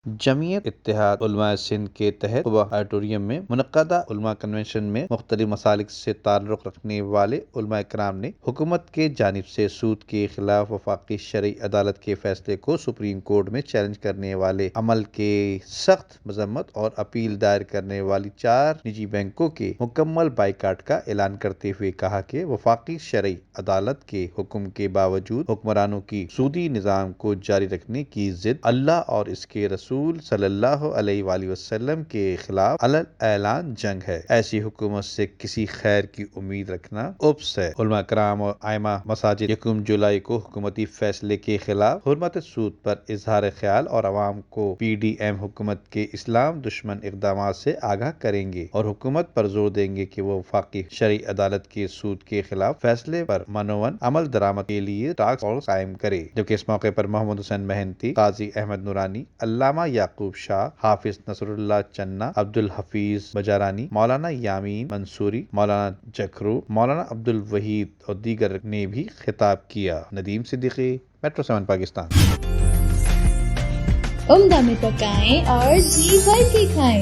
جمعیت اتحاد علماء سندھ کے تحت قبہ آڈیٹوریم میں منعقدہ علماء کنونشن میں مختلف مسالک سے تعلق رکھنے والے علماء کرام نے حکومت کی جانب سے سود کے خلاف وفاقی شرعی عدالت کے فیصلے کو سپریم کورٹ میں چیلنج کرنے والے عمل کی سخت مذمت اور اپیل دائر کرنے والی 4 نجی بینکوں کے مکمل بائیکاٹ کا اعلان کرتے ہوئے کہا کہ وفاقی شرعی عدالت کے حکم کے باوجود حکمرانوں کی سودی نظام کو جاری رکھنے کی ضد اللہ اور اس کے رسول صلی اللہ علیہ وآلہ وسلم کے خلاف علن اعلان جنگ ہے۔ ایسی حکومت سے کسی خیر کی امید رکھنا ابس ہے۔ علماء کرام اور ائمہ مساجد 1 جولائی کو حکومتی فیصلے کے خلاف حرمت سود پر اظہار خیال اور عوام کو PDM حکومت کے اسلام دشمن اقدامات سے آگاہ کریں گے اور حکومت پر زور دیں گے کہ وہ وفاقی شرعی عدالت کے سود کے خلاف فیصلے پر منوعن عمل درآمد کے لیے ٹاسک فورس قائم کرے۔ جبکہ اس موقع پر محمد حسین مہنتی، قاضی احمد نورانی، علامہ یعقوب شاہ، حافظ نصر اللہ چنہ، عبدالحفیظ بجارانی، مولانا یامین منصوری، مولانا جکھرو، مولانا عبدالوحید اور دیگر نے بھی خطاب کیا۔ ندیم صدیقی، میٹرو 7 پاکستان۔ عمدہ میں پکائیں اور جی بھر کے کھائیں۔